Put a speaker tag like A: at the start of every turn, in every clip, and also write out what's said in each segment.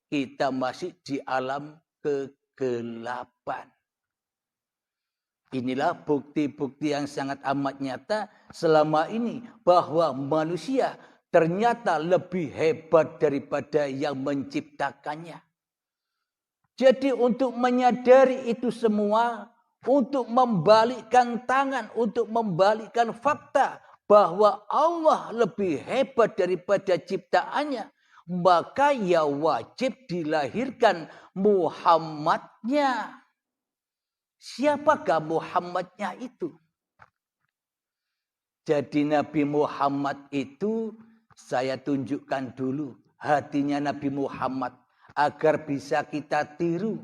A: kita masih di alam kegelapan. Inilah bukti-bukti yang sangat amat nyata selama ini bahwa manusia ternyata lebih hebat daripada yang menciptakannya. Jadi untuk menyadari itu semua, untuk membalikkan tangan, untuk membalikkan fakta bahwa Allah lebih hebat daripada ciptaannya, maka ya wajib dilahirkan Muhammadnya. Siapakah Muhammadnya itu? Jadi Nabi Muhammad itu saya tunjukkan dulu hatinya Nabi Muhammad agar bisa kita tiru.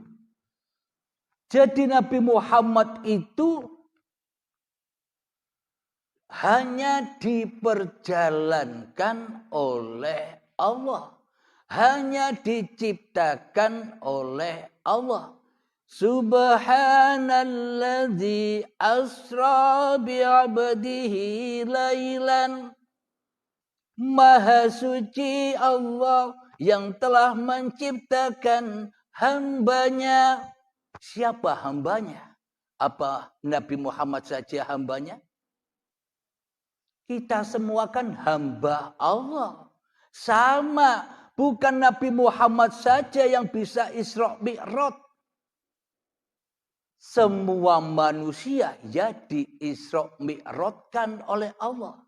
A: Jadi Nabi Muhammad itu hanya diperjalankan oleh Allah. Hanya diciptakan oleh Allah. Subhanalladzi asra bi'abdihi lailan. Maha suci Allah yang telah menciptakan hambanya. Siapa hambanya? Apa Nabi Muhammad saja hambanya? Kita semua kan hamba Allah. Sama, bukan Nabi Muhammad saja yang bisa Isra Mi'raj. Semua manusia ya di-Isra Mi'rajkan oleh Allah.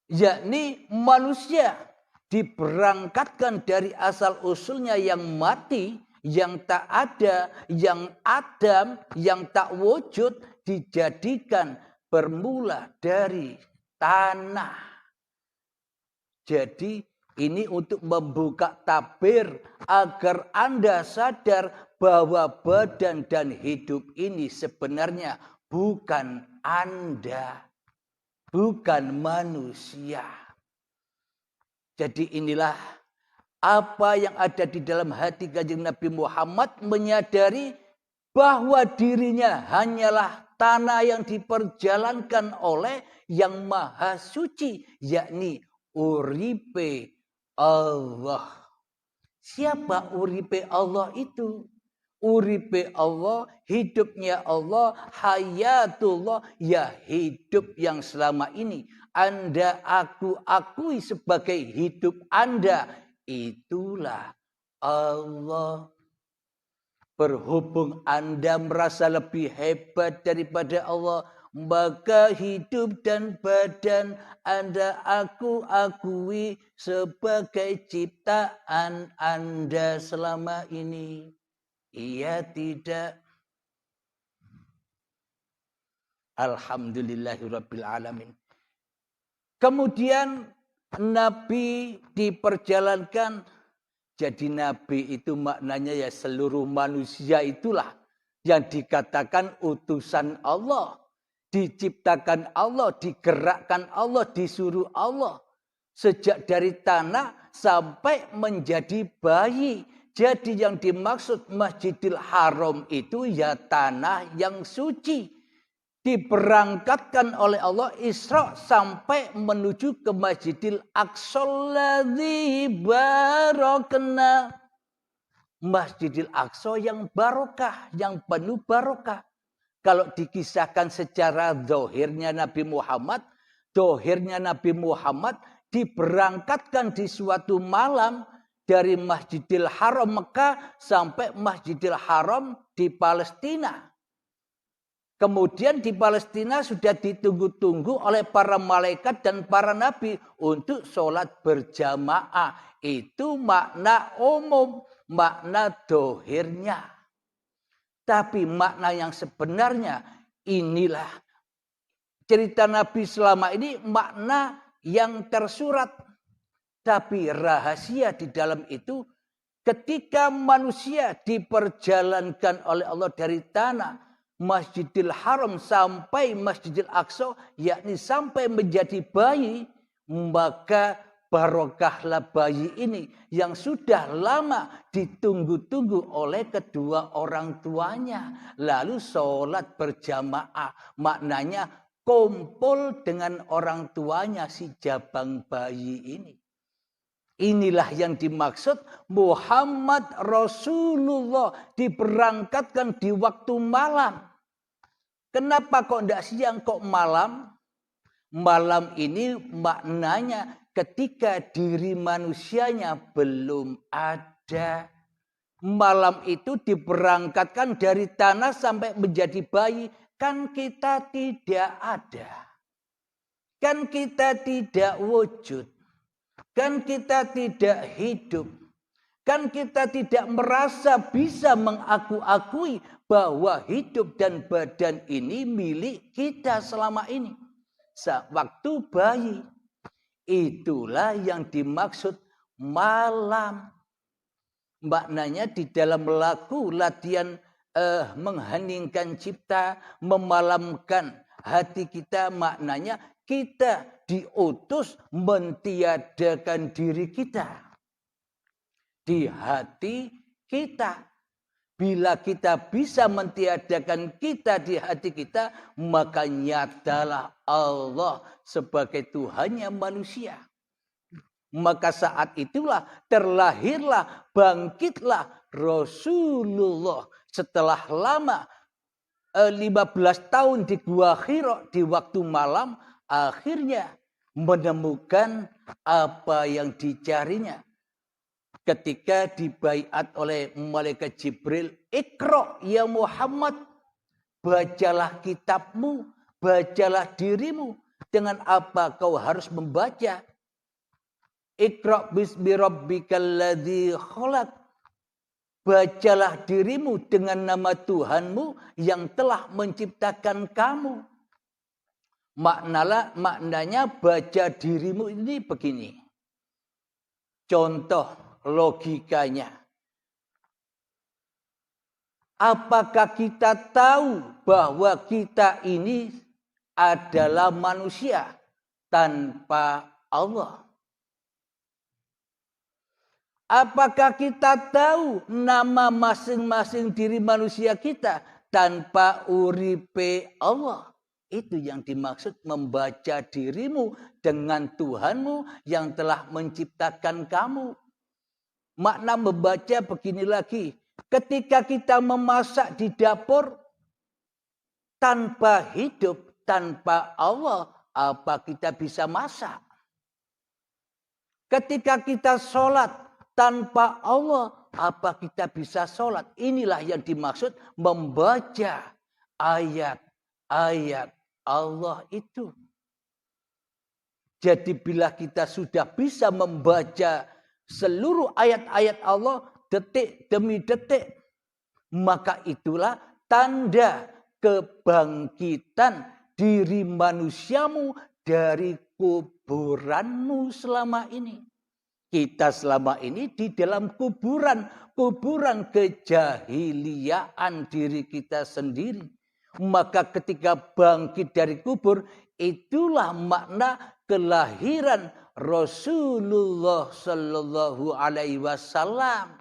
A: Yakni manusia diberangkatkan dari asal usulnya yang mati, yang tak ada, yang adam, yang tak wujud, dijadikan bermula dari tanah. Jadi ini untuk membuka tabir agar Anda sadar bahwa badan dan hidup ini sebenarnya bukan Anda, bukan manusia. Jadi inilah apa yang ada di dalam hati Kanjeng Nabi Muhammad, menyadari bahwa dirinya hanyalah tanah yang diperjalankan oleh yang maha suci, yakni uripe Allah. Siapa uripe Allah itu? Uripe Allah, hidupnya Allah, hayatullah, ya hidup yang selama ini Anda aku akui sebagai hidup Anda, itulah Allah. Berhubung Anda merasa lebih hebat daripada Allah, maka hidup dan badan Anda aku akui sebagai ciptaan Anda selama ini. Iya tidak? Alhamdulillahirabbil alamin. Kemudian Nabi diperjalankan. Jadi Nabi itu maknanya ya seluruh manusia itulah yang dikatakan utusan Allah. Diciptakan Allah, digerakkan Allah, disuruh Allah. Sejak dari tanah sampai menjadi bayi. Jadi yang dimaksud Masjidil Haram itu ya tanah yang suci. Diberangkatkan oleh Allah Isra sampai menuju ke Masjidil Aqsa alladzi barakna. Masjidil Aqsa yang barokah, yang penuh barokah. Kalau dikisahkan secara zahirnya Nabi Muhammad, diberangkatkan di suatu malam dari Masjidil Haram Mekah sampai Masjidil Haram di Palestina. Kemudian di Palestina sudah ditunggu-tunggu oleh para malaikat dan para nabi untuk sholat berjamaah. Itu makna umum, makna dohirnya. Tapi makna yang sebenarnya inilah cerita Nabi selama ini, makna yang tersurat. Tapi rahasia di dalam itu ketika manusia diperjalankan oleh Allah dari tanah Masjidil Haram sampai Masjidil Aqsa, yakni sampai menjadi bayi, maka barokahlah bayi ini yang sudah lama ditunggu-tunggu oleh kedua orang tuanya. Lalu sholat berjamaah, maknanya kumpul dengan orang tuanya si jabang bayi ini. Inilah yang dimaksud Muhammad Rasulullah diberangkatkan di waktu malam. Kenapa kok tidak siang, kok malam? Malam ini maknanya ketika diri manusianya belum ada. Malam itu diberangkatkan dari tanah sampai menjadi bayi. Kan kita tidak ada. Kan kita tidak wujud. Kan kita tidak hidup. Kan kita tidak merasa bisa mengaku-akui bahwa hidup dan badan ini milik kita selama ini. Waktu bayi. Itulah yang dimaksud malam. Maknanya di dalam lagu latihan mengheningkan cipta, memalamkan hati kita, maknanya kita diutus mentiadakan diri kita. Di hati kita. Bila kita bisa mentiadakan kita di hati kita, maka nyatalah Allah sebagai Tuhannya manusia. Maka saat itulah terlahirlah, bangkitlah Rasulullah setelah lama 15 tahun di Gua Hira di waktu malam, akhirnya menemukan apa yang dicarinya. Ketika dibaiat oleh malaikat Jibril, Iqra ya Muhammad, bacalah kitabmu, bacalah dirimu. Dengan apa kau harus membaca? Iqra bismi rabbikal ladzi khalaq. Bacalah dirimu dengan nama Tuhanmu yang telah menciptakan kamu. Maknanya baca dirimu ini begini. Contoh logikanya. Apakah kita tahu bahwa kita ini adalah manusia tanpa Allah? Apakah kita tahu nama masing-masing diri manusia kita tanpa uripe Allah? Itu yang dimaksud membaca dirimu dengan Tuhanmu yang telah menciptakan kamu. Makna membaca begini lagi. Ketika kita memasak di dapur tanpa hidup, tanpa Allah, apa kita bisa masak? Ketika kita sholat tanpa Allah, apa kita bisa sholat? Inilah yang dimaksud membaca ayat-ayat Allah itu. Jadi bila kita sudah bisa membaca seluruh ayat-ayat Allah detik demi detik, maka itulah tanda kebangkitan diri manusiamu dari kuburanmu selama ini. Kita selama ini di dalam kuburan kejahiliaan diri kita sendiri. Maka ketika bangkit dari kubur, itulah makna kelahiran Rasulullah Sallallahu Alaihi Wasallam.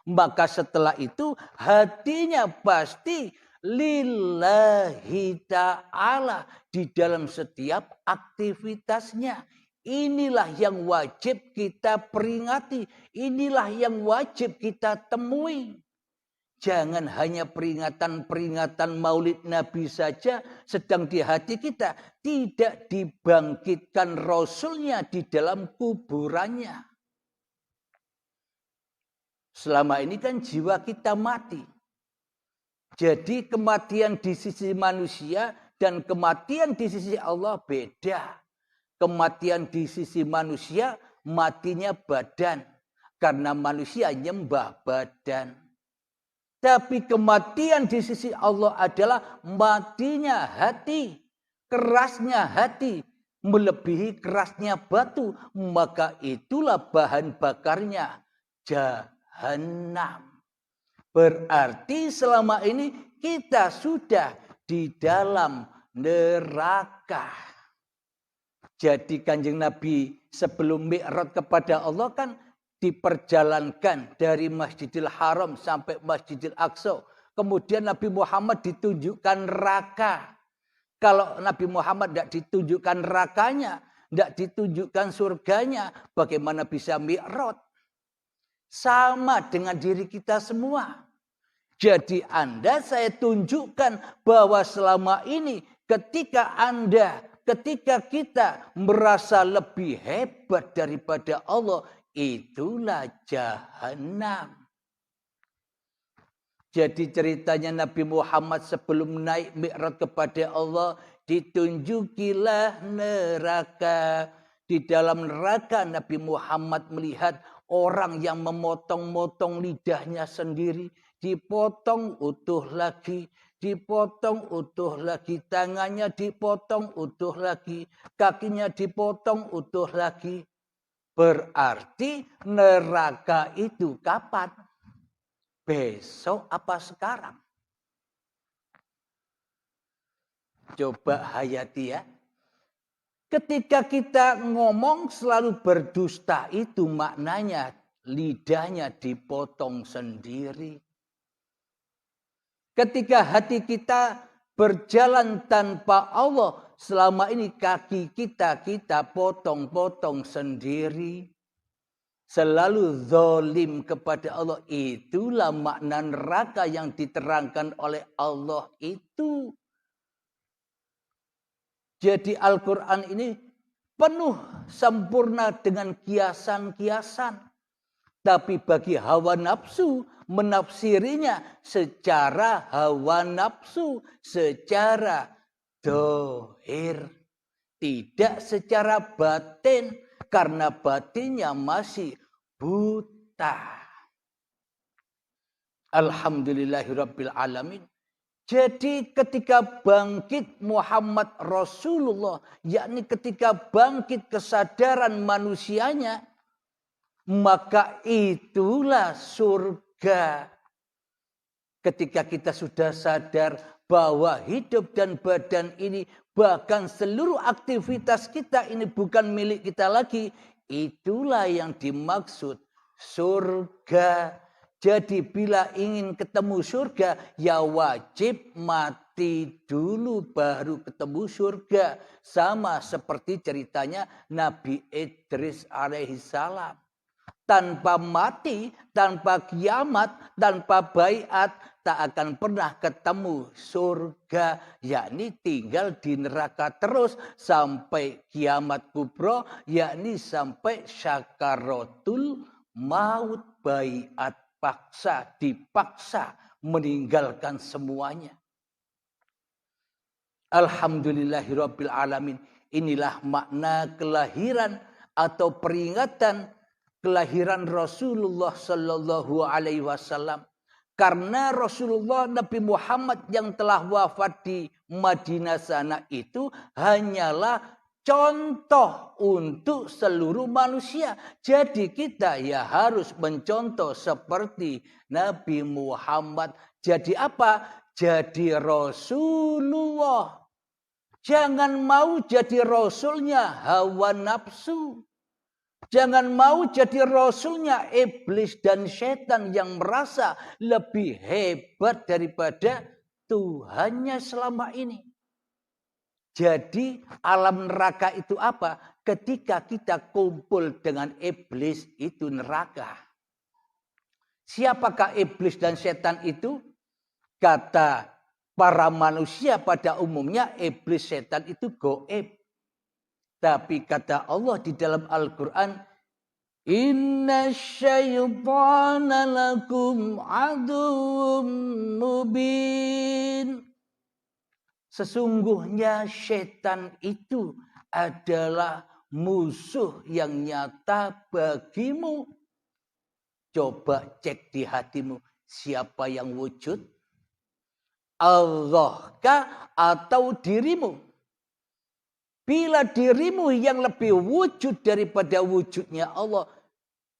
A: Maka setelah itu hatinya pasti lillahi ta'ala di dalam setiap aktivitasnya. Inilah yang wajib kita peringati. Inilah yang wajib kita temui. Jangan hanya peringatan-peringatan maulid Nabi saja sedang di hati kita. Tidak dibangkitkan Rasulnya di dalam kuburannya. Selama ini kan jiwa kita mati. Jadi kematian di sisi manusia dan kematian di sisi Allah beda. Kematian di sisi manusia matinya badan. Karena manusia nyembah badan. Tapi kematian di sisi Allah adalah matinya hati. Kerasnya hati. Melebihi kerasnya batu. Maka itulah bahan bakarnya Jahannam. Berarti selama ini kita sudah di dalam neraka. Jadi Kanjeng Nabi sebelum Mi'raj kepada Allah kan diperjalankan dari Masjidil Haram sampai Masjidil Aqsa. Kemudian Nabi Muhammad ditunjukkan neraka. Kalau Nabi Muhammad tidak ditunjukkan nerakanya, Tidak ditunjukkan surganya. Bagaimana bisa mi'raj? Sama dengan diri kita semua. Jadi Anda saya tunjukkan bahwa selama ini ketika kita merasa lebih hebat daripada Allah, itulah jahanam. Jadi ceritanya Nabi Muhammad sebelum naik mi'raj kepada Allah, ditunjukilah neraka. Di dalam neraka Nabi Muhammad melihat orang yang memotong-motong lidahnya sendiri. Dipotong utuh lagi, dipotong utuh lagi, tangannya dipotong utuh lagi, kakinya dipotong utuh lagi. Berarti neraka itu kapan? Besok apa sekarang? Coba hayati ya. Ketika kita ngomong selalu berdusta itu maknanya lidahnya dipotong sendiri. Ketika hati kita berjalan tanpa Allah, selama ini kaki kita potong-potong sendiri. Selalu zalim kepada Allah. Itulah makna neraka yang diterangkan oleh Allah itu. Jadi Al-Quran ini penuh sempurna dengan kiasan-kiasan. Tapi bagi hawa nafsu menafsirinya secara hawa nafsu, secara dohir. Tidak secara batin, karena batinnya masih buta. Alhamdulillahirabbil alamin. Jadi ketika bangkit Muhammad Rasulullah, yakni ketika bangkit kesadaran manusianya, maka itulah surga. Ketika kita sudah sadar bahwa hidup dan badan ini, bahkan seluruh aktivitas kita ini bukan milik kita lagi, itulah yang dimaksud surga. Jadi bila ingin ketemu surga, ya wajib mati dulu baru ketemu surga. Sama seperti ceritanya Nabi Idris alaihissalam. Tanpa mati, tanpa kiamat, tanpa baiat, tak akan pernah ketemu surga. Yakni tinggal di neraka terus sampai kiamat kubro, yakni sampai syakaratul maut, baiat paksa, dipaksa meninggalkan semuanya. Alhamdulillahirabbil alamin. Inilah makna kelahiran atau peringatan kelahiran Rasulullah sallallahu alaihi wasallam. Karena Rasulullah Nabi Muhammad yang telah wafat di Madinah sana itu hanyalah contoh untuk seluruh manusia. Jadi kita ya harus mencontoh seperti Nabi Muhammad. Jadi apa? Jadi Rasulullah. Jangan mau jadi Rasulnya hawa nafsu. Jangan mau jadi Rasulnya iblis dan setan yang merasa lebih hebat daripada Tuhannya selama ini. Jadi alam neraka itu apa? Ketika kita kumpul dengan iblis itu neraka. Siapakah iblis dan setan itu? Kata para manusia pada umumnya iblis setan itu goib. Tapi kata Allah di dalam Al-Quran, Inna syaitana lakum aduwwum mubin. Sesungguhnya setan itu adalah musuh yang nyata bagimu. Coba cek di hatimu, siapa yang wujud? Allahkah atau dirimu? Bila dirimu yang lebih wujud daripada wujudnya Allah,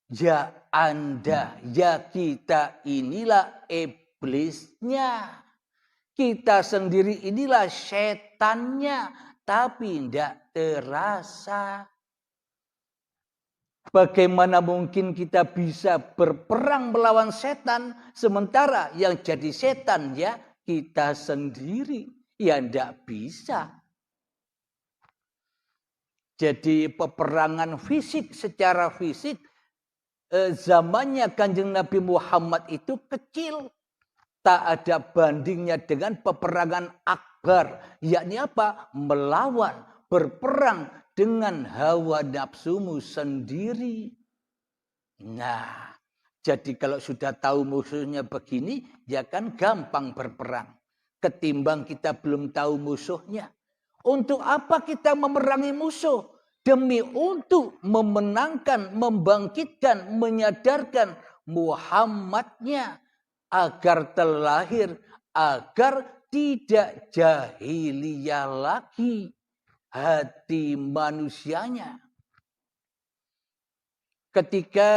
A: ya Anda, ya kita inilah iblisnya. Kita sendiri inilah setannya, tapi tidak terasa. Bagaimana mungkin kita bisa berperang melawan setan, sementara yang jadi setan ya kita sendiri. Ya tidak bisa. Jadi peperangan fisik secara fisik zamannya Kanjeng Nabi Muhammad itu kecil. Tak ada bandingnya dengan peperangan akbar. Yakni apa? Melawan, berperang dengan hawa nafsumu sendiri. Nah, jadi kalau sudah tahu musuhnya begini, ya kan gampang berperang. Ketimbang kita belum tahu musuhnya. Untuk apa kita memerangi musuh? Demi untuk memenangkan, membangkitkan, menyadarkan Muhammadnya. Agar terlahir, agar tidak jahiliyah lagi hati manusianya. Ketika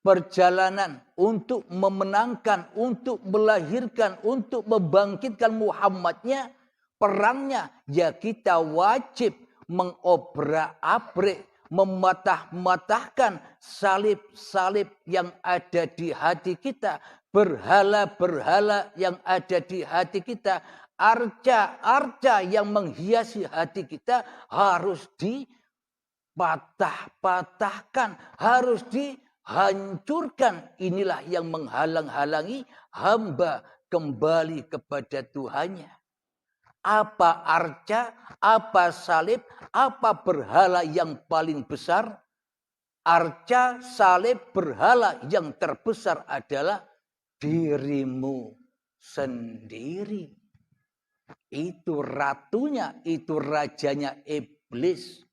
A: perjalanan untuk memenangkan, untuk melahirkan, untuk membangkitkan Muhammadnya, perangnya ya kita wajib mengobrak-abrik, mematah-matahkan salib-salib yang ada di hati kita, berhala-berhala yang ada di hati kita, arca-arca yang menghiasi hati kita harus dipatah-patahkan, harus dihancurkan. Inilah yang menghalang-halangi hamba kembali kepada Tuhannya. Apa arca, apa salib, apa berhala yang paling besar? Arca, salib, berhala yang terbesar adalah dirimu sendiri. Itu ratunya, itu rajanya iblis.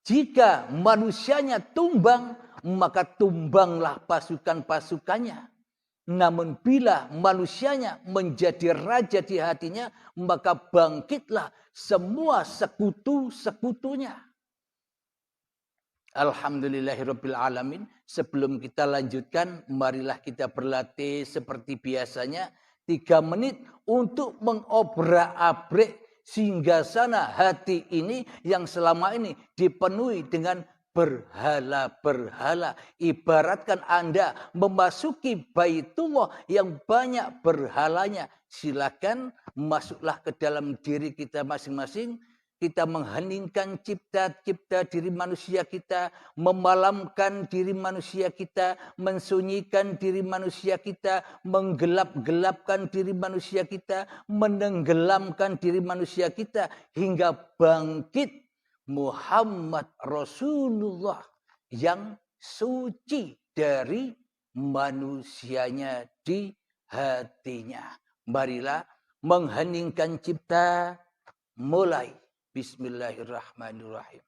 A: Jika manusianya tumbang, maka tumbanglah pasukan-pasukannya. Namun bila manusianya menjadi raja di hatinya, maka bangkitlah semua sekutu-sekutunya. Alhamdulillahirabbil alamin. Sebelum kita lanjutkan, marilah kita berlatih seperti biasanya 3 menit untuk mengobrak-abrik singgasana hati ini yang selama ini dipenuhi dengan berhala-berhala. Ibaratkan Anda memasuki Baitullah yang banyak berhalanya. Silakan masuklah ke dalam diri kita masing-masing. Kita mengheningkan cipta-cipta diri manusia kita, memalamkan diri manusia kita, mensunyikan diri manusia kita, menggelap-gelapkan diri manusia kita, menenggelamkan diri manusia kita, hingga bangkit Muhammad Rasulullah yang suci dari manusianya di hatinya. Marilah mengheningkan cipta, mulai. Bismillahirrahmanirrahim.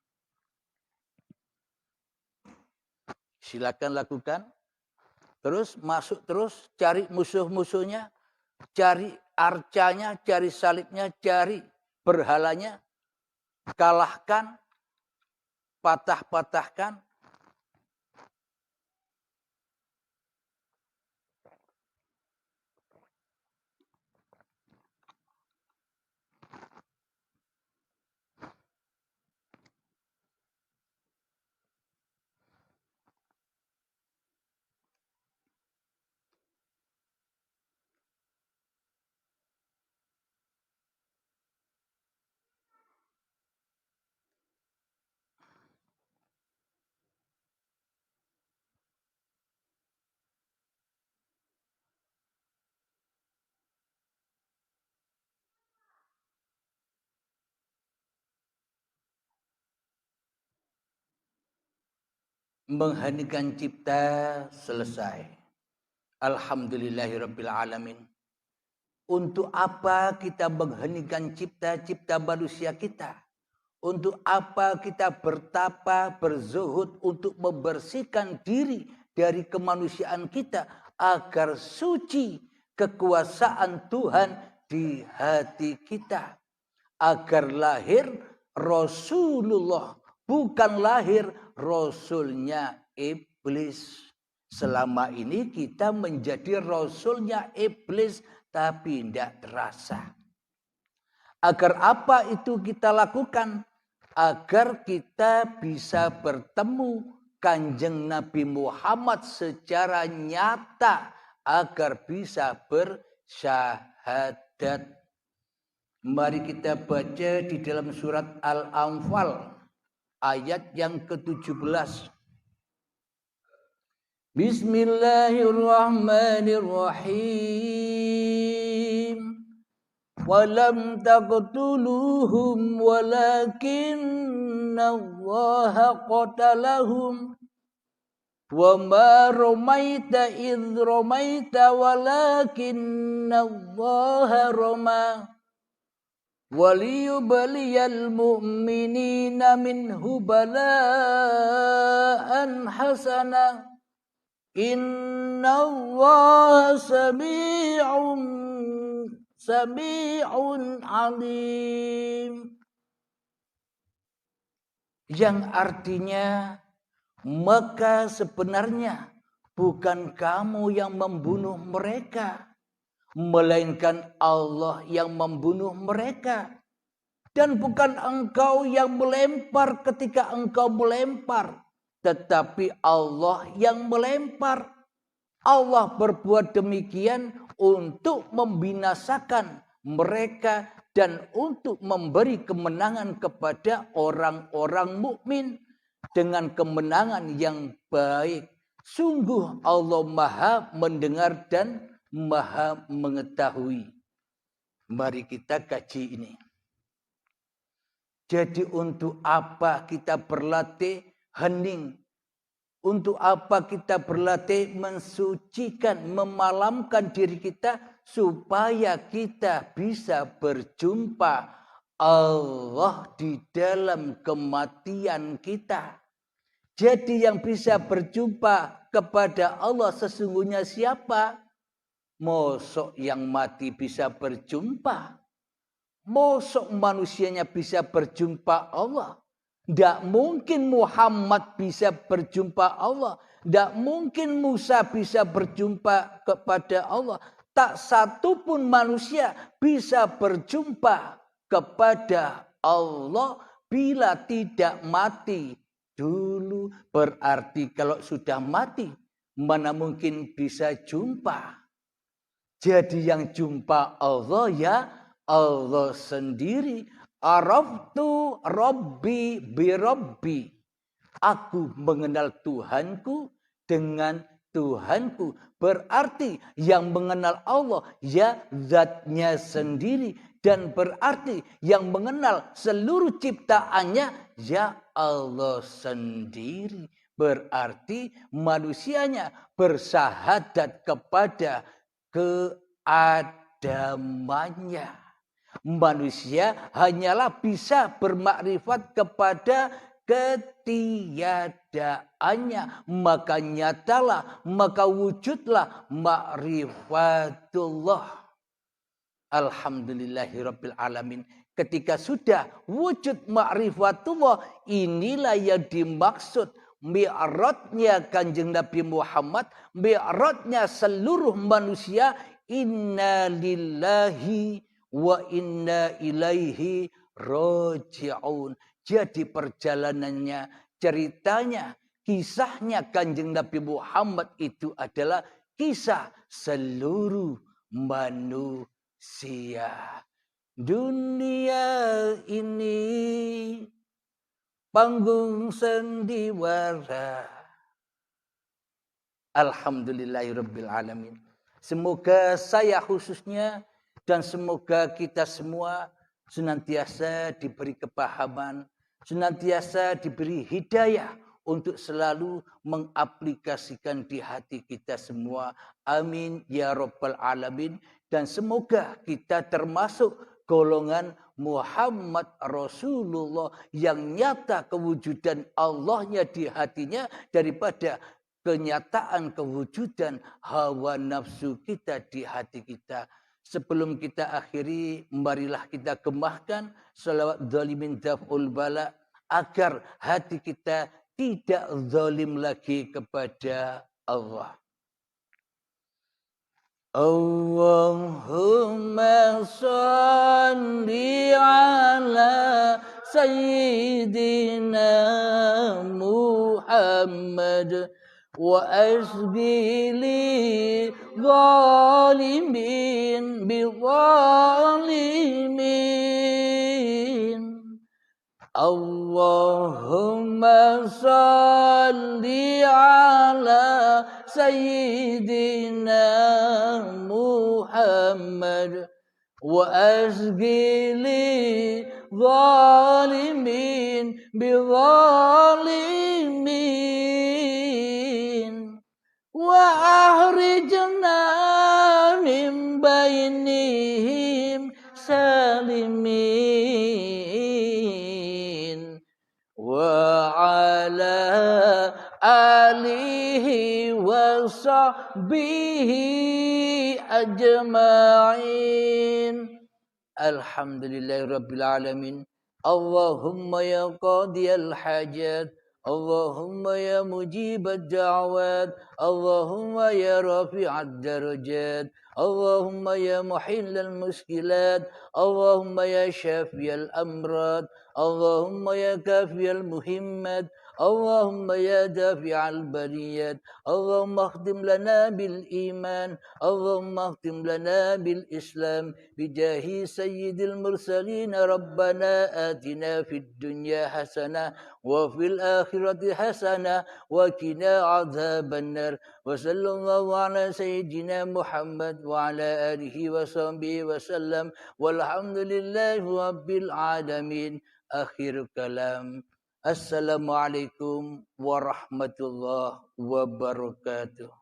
A: Silakan lakukan. Terus masuk terus, cari musuh-musuhnya, cari arcanya, cari salibnya, cari berhalanya, kalahkan, patah-patahkan. Mengheningkan cipta selesai. Alhamdulillahirabbil alamin. Untuk apa kita mengheningkan cipta-cipta manusia kita? Untuk apa kita bertapa, berzuhud untuk membersihkan diri dari kemanusiaan kita agar suci kekuasaan Tuhan di hati kita. Agar lahir Rasulullah, bukan lahir Rasulnya iblis. Selama ini kita menjadi Rasulnya iblis, tapi tidak terasa. Agar apa itu kita lakukan? Agar kita bisa bertemu Kanjeng Nabi Muhammad secara nyata. Agar bisa bersyahadat. Mari kita baca di dalam surat Al-Anfal ayat yang ke-17. Bismillahirrahmanirrahim. Walam taqtuluhum walakinnallaha qatalahum wa ma ramaita idh ramaita walakinnallaha rama waliyubliyal mu'minina minhu bala'an hasana innallaha sami'un alim. Yang artinya, maka sebenarnya bukan kamu yang membunuh mereka, melainkan Allah yang membunuh mereka. Dan bukan engkau yang melempar ketika engkau melempar, tetapi Allah yang melempar. Allah berbuat demikian untuk membinasakan mereka dan untuk memberi kemenangan kepada orang-orang mukmin dengan kemenangan yang baik. Sungguh Allah Maha mendengar dan Maha mengetahui. Mari kita kaji ini. Jadi untuk apa kita berlatih hening? Untuk apa kita berlatih mensucikan, memalamkan diri kita supaya kita bisa berjumpa Allah di dalam kematian kita. Jadi yang bisa berjumpa kepada Allah sesungguhnya siapa? Mosok yang mati bisa berjumpa? Mosok manusianya bisa berjumpa Allah? Tidak mungkin Muhammad bisa berjumpa Allah. Tidak mungkin Musa bisa berjumpa kepada Allah. Tak satu pun manusia bisa berjumpa kepada Allah bila tidak mati dulu. Berarti kalau sudah mati, mana mungkin bisa jumpa. Jadi yang jumpa Allah ya Allah sendiri. Araftu Rabbi bi Rabbi. Aku mengenal Tuhanku dengan Tuhanku. Berarti yang mengenal Allah ya zatnya sendiri. Dan berarti yang mengenal seluruh ciptaannya ya Allah sendiri. Berarti manusianya bersahadat kepada keadamannya. Manusia hanyalah bisa bermakrifat kepada ketiadaannya. Maka nyatalah, maka wujudlah ma'rifatullah. Alhamdulillahirabbil alamin. Ketika sudah wujud ma'rifatullah, inilah yang dimaksud mi'rajnya Kanjeng Nabi Muhammad, mi'rajnya seluruh manusia. Inna lillahi wa inna ilaihi roji'un. Jadi perjalanannya, ceritanya, kisahnya Kanjeng Nabi Muhammad itu adalah kisah seluruh manusia. Dunia ini panggung sandiwara. Alhamdulillahirabbil alamin. Semoga saya khususnya dan semoga kita semua senantiasa diberi kepahaman, senantiasa diberi hidayah untuk selalu mengaplikasikan di hati kita semua. Amin ya rabbal alamin. Dan semoga kita termasuk golongan Muhammad Rasulullah yang nyata kewujudan Allahnya di hatinya daripada kenyataan kewujudan hawa nafsu kita di hati kita. Sebelum kita akhiri, marilah kita gemahkan salawat zalimin daf'ul bala agar hati kita tidak zalim lagi kepada Allah. Allahumma shalli ala sayyidina Muhammad وأشقي لي ظالمين بظالمين اللهم صل على سيدنا محمد وأشقي لي ظالمين بظالمين وأخرجنا من بينهم سالمين وعلى آله وصحبه أجمعين الحمد لله رب العالمين اللهم يا قاضي الحاجات اللهم يا مجيب الدعوات اللهم يا رافع الدرجات اللهم يا محل المشكلات اللهم يا شافي الأمراض اللهم يا كافي المهمات اللهم يا دافع البريات اللهم اختم لنا بالإيمان اللهم اختم لنا بالإسلام بجاه سيد المرسلين ربنا آتنا في الدنيا حسنة وفي الآخرة حسنة وقنا عذاب النار وصلى الله على سيدنا محمد وعلى آله وصحبه وسلم والحمد لله رب العالمين آخر كلام السلام عليكم warahmatullahi wabarakatuh.